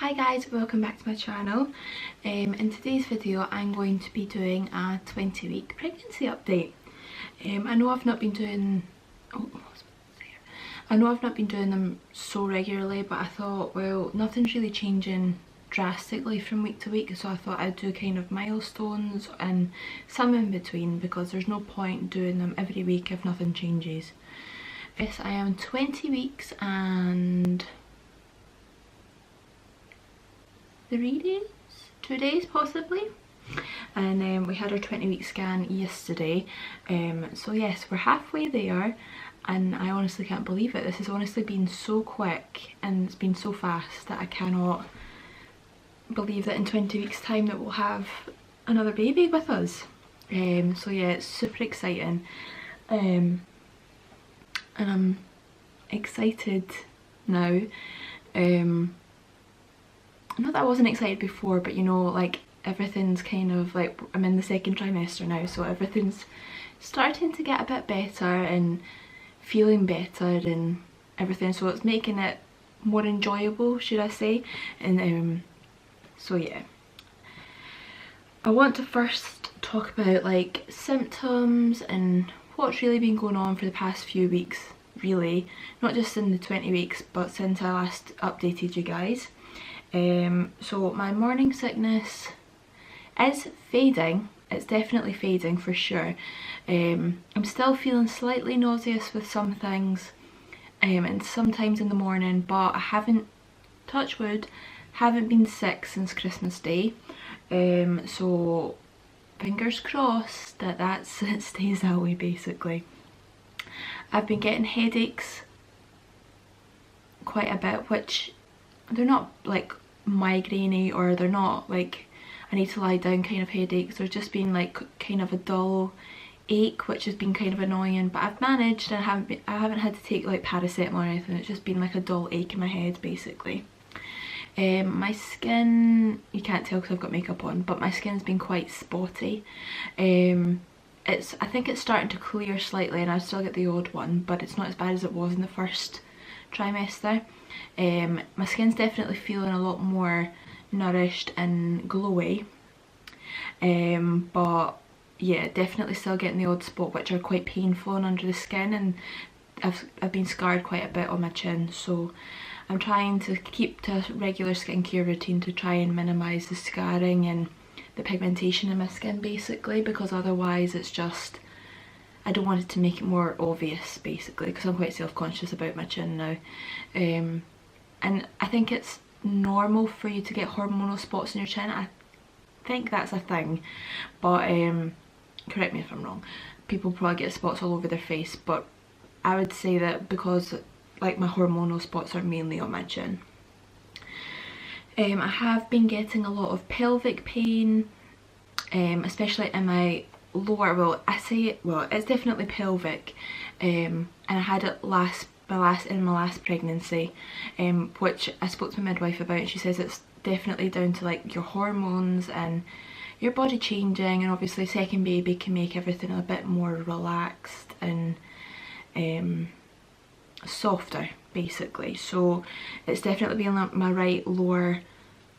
Hi guys, welcome back to my channel. In today's video I'm going to be doing a 20-week pregnancy update. I know I've not been doing them so regularly, but I thought, well, nothing's really changing drastically from week to week, so I thought I'd do kind of milestones and some in between, because there's no point doing them every week if nothing changes. Yes, I am 20 weeks and 3 days? 2 days possibly, and we had our 20-week scan yesterday, so yes, we're halfway there, and I honestly can't believe it. This has honestly been so quick and it's been so fast that I cannot believe that in 20 weeks time that we'll have another baby with us. So yeah, it's super exciting, and I'm excited now. Not that I wasn't excited before, but you know, like, everything's kind of like, I'm in the second trimester now, so everything's starting to get a bit better and feeling better and everything, so it's making it more enjoyable, should I say. And so yeah, I want to first talk about like symptoms and what's really been going on for the past few weeks, really, not just in the 20 weeks but since I last updated you guys. So my morning sickness is fading. It's definitely fading for sure. I'm still feeling slightly nauseous with some things, and sometimes in the morning, but I haven't, touch wood, haven't been sick since Christmas Day. So fingers crossed that it stays that way basically. I've been getting headaches quite a bit, which they're not like migraine-y, or they're not like I need to lie down kind of headaches. There's just been like kind of a dull ache, which has been kind of annoying, but I've managed, and I haven't had to take like paracetamol or anything. It's just been like a dull ache in my head basically. My skin, you can't tell because I've got makeup on, but my skin's been quite spotty. I think it's starting to clear slightly, and I still get the odd one, but it's not as bad as it was in the first trimester. My skin's definitely feeling a lot more nourished and glowy, but yeah, definitely still getting the odd spot, which are quite painful and under the skin, and I've been scarred quite a bit on my chin, so I'm trying to keep to a regular skincare routine to try and minimise the scarring and the pigmentation in my skin basically, because otherwise it's just, I don't want it to make it more obvious basically, because I'm quite self-conscious about my chin now. And I think it's normal for you to get hormonal spots in your chin. I think that's a thing, but correct me if I'm wrong. People probably get spots all over their face, but I would say that because like my hormonal spots are mainly on my chin. I have been getting a lot of pelvic pain, especially in my lower, well, it's definitely pelvic, and I had it in my last pregnancy, which I spoke to my midwife about, and she says it's definitely down to like your hormones and your body changing, and obviously second baby can make everything a bit more relaxed and softer basically. So it's definitely been like my right lower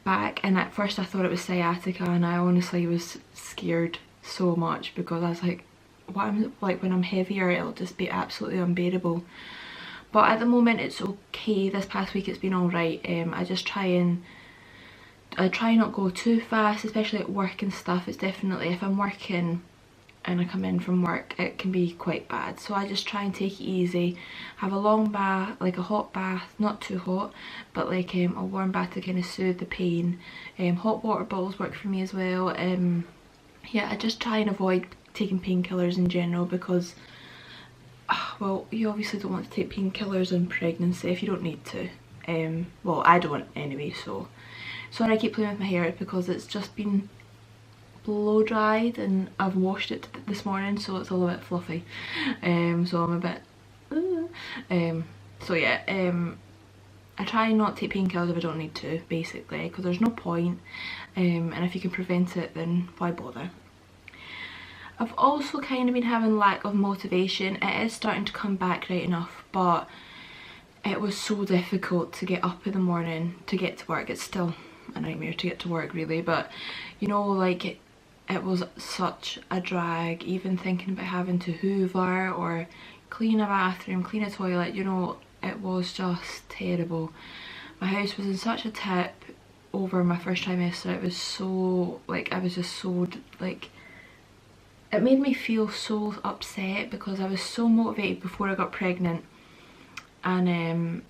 back, and at first I thought it was sciatica, and I honestly was scared so much because I was like, what, I'm like, when I'm heavier it'll just be absolutely unbearable. But at the moment it's okay. This past week it's been alright. I try not go too fast, especially at work and stuff. It's definitely, if I'm working and I come in from work, it can be quite bad, so I just try and take it easy, have a long bath, like a hot bath, not too hot, but like a warm bath to kind of soothe the pain. Hot water bottles work for me as well. Yeah, I just try and avoid taking painkillers in general, because well, you obviously don't want to take painkillers in pregnancy if you don't need to. Well, I don't anyway. So sorry I keep playing with my hair, because it's just been blow dried and I've washed it this morning, so it's all a bit fluffy. So I'm a bit so yeah, I try not to take painkillers if I don't need to basically, because there's no point, and if you can prevent it then why bother. I've also kind of been having lack of motivation. It is starting to come back right enough, but it was so difficult to get up in the morning to get to work. It's still a nightmare to get to work really, but you know, like it was such a drag, even thinking about having to hoover or clean a bathroom, clean a toilet, you know, it was just terrible. My house was in such a tip over my first trimester. It was so, like, I was just so, like, it made me feel so upset because I was so motivated before I got pregnant, and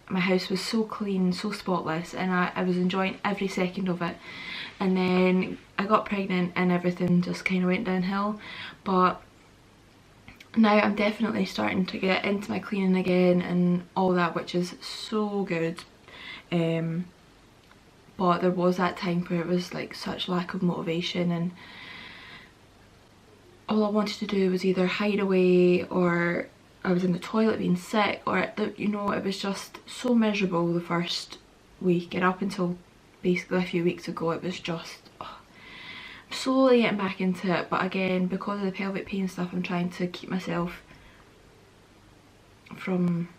my house was so clean, so spotless, and I was enjoying every second of it. And then I got pregnant and everything just kind of went downhill. But now I'm definitely starting to get into my cleaning again and all that, which is so good. But there was that time where it was like such lack of motivation, and all I wanted to do was either hide away, or I was in the toilet being sick, or you know, it was just so miserable the first week, and up until basically a few weeks ago it was just, oh, I'm slowly getting back into it. But again, because of the pelvic pain stuff, I'm trying to keep myself from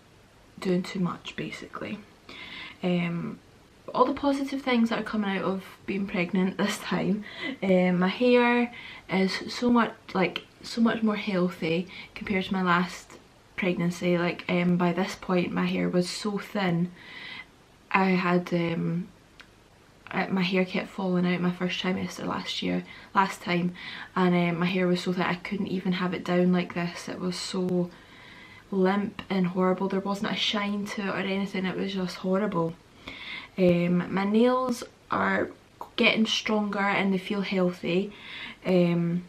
doing too much basically. All the positive things that are coming out of being pregnant this time, my hair is so much more healthy compared to my last pregnancy. Like, by this point my hair was so thin. I had my hair kept falling out my first trimester last time, and my hair was so thin I couldn't even have it down like this. It was so limp and horrible. There wasn't a shine to it or anything. It was just horrible. My nails are getting stronger and they feel healthy. I'm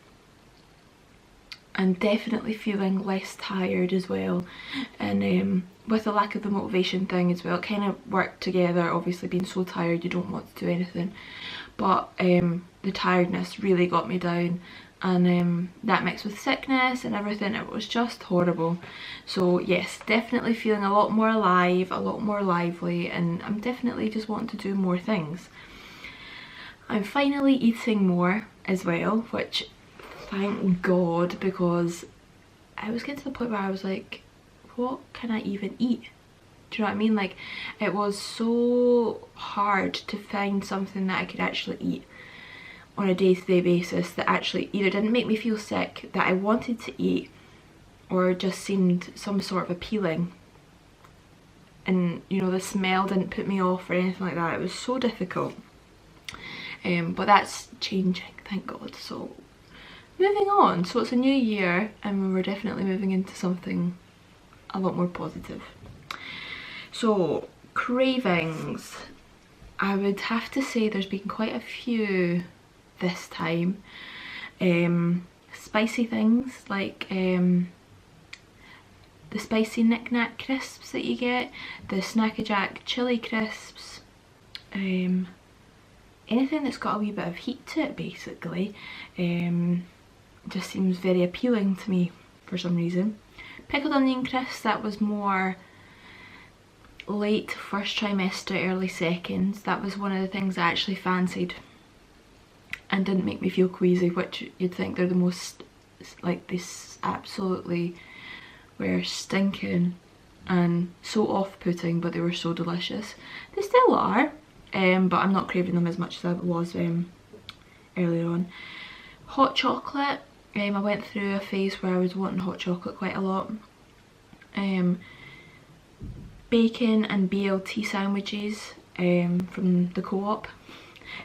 definitely feeling less tired as well, and with the lack of the motivation thing as well, it kind of worked together. Obviously being so tired you don't want to do anything, but the tiredness really got me down, and that mixed with sickness and everything, it was just horrible. So yes, definitely feeling a lot more alive, a lot more lively, and I'm definitely just wanting to do more things. I'm finally eating more as well, which thank God, because I was getting to the point where I was like, what can I even eat? Do you know what I mean? Like, it was so hard to find something that I could actually eat on a day-to-day basis that actually either didn't make me feel sick, that I wanted to eat, or just seemed some sort of appealing. And you know, the smell didn't put me off or anything like that. It was so difficult. But that's changing, thank God. So moving on, so it's a new year and we're definitely moving into something a lot more positive. So cravings, I would have to say there's been quite a few this time. Spicy things like the spicy Knick Knack crisps that you get, the Snack Jack chili crisps, anything that's got a wee bit of heat to it basically. Just seems very appealing to me for some reason. Pickled onion crisps, that was more late first trimester, early second. That was one of the things I actually fancied and didn't make me feel queasy, which you'd think they're the most, like, this absolutely were stinking and so off-putting, but they were so delicious. They still are, but I'm not craving them as much as I was earlier on. Hot chocolate, I went through a phase where I was wanting hot chocolate quite a lot. Bacon and BLT sandwiches from the Co-op.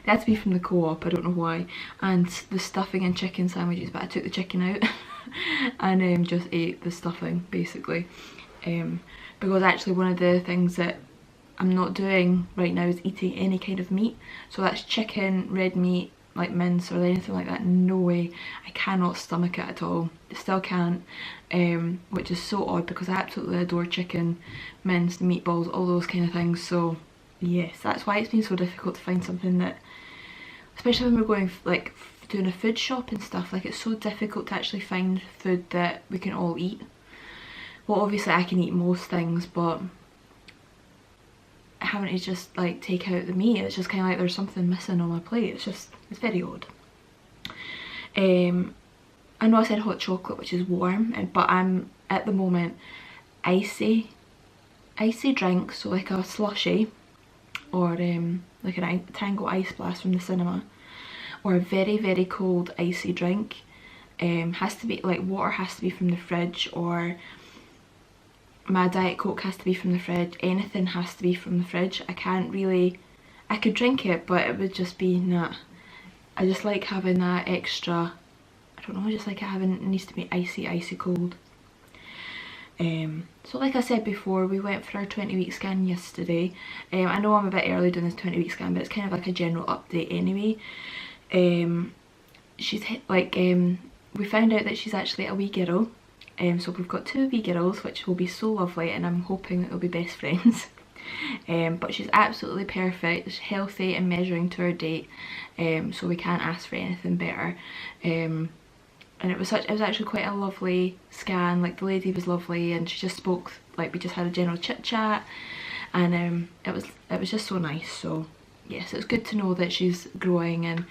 They had to be from the Co-op, I don't know why. And the stuffing and chicken sandwiches, but I took the chicken out and just ate the stuffing basically. Because actually one of the things that I'm not doing right now is eating any kind of meat. So that's chicken, red meat, like mince or anything like that. No way. I cannot stomach it at all. I still can't, which is so odd because I absolutely adore chicken, mince, meatballs, all those kind of things. So yes, that's why it's been so difficult to find something that, especially when we're going like doing a food shop and stuff, like it's so difficult to actually find food that we can all eat. Well, obviously I can eat most things, but having to just like take out the meat, it's just kind of like there's something missing on my plate. It's very odd. I know I said hot chocolate, which is warm, but I'm at the moment icy icy drink, so like a slushy, or like a Tango Ice Blast from the cinema, or a very cold icy drink. Has to be like, water has to be from the fridge, or my Diet Coke has to be from the fridge. Anything has to be from the fridge. I can't really, I could drink it, but it would just be nah. I just like having that extra, I don't know, I just like having, it needs to be icy cold. So like I said before, we went for our 20-week scan yesterday. I know I'm a bit early doing this 20-week scan, but it's kind of like a general update anyway. She's like, we found out that she's actually a wee girl. So we've got 2 wee girls, which will be so lovely, and I'm hoping that they'll be best friends. But she's absolutely perfect, she's healthy and measuring to her date, so we can't ask for anything better. And it was actually quite a lovely scan. Like, the lady was lovely, and she just spoke, like, we just had a general chit chat, and it was just so nice. So yes, it's good to know that she's growing and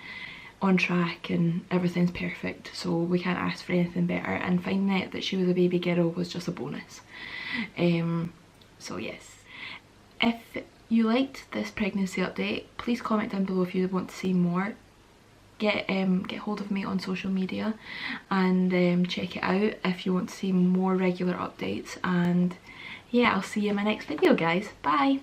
on track and everything's perfect, so we can't ask for anything better, and finding out that she was a baby girl was just a bonus. So yes, if you liked this pregnancy update, please comment down below if you want to see more. Get hold of me on social media and check it out if you want to see more regular updates. And yeah, I'll see you in my next video, guys. Bye.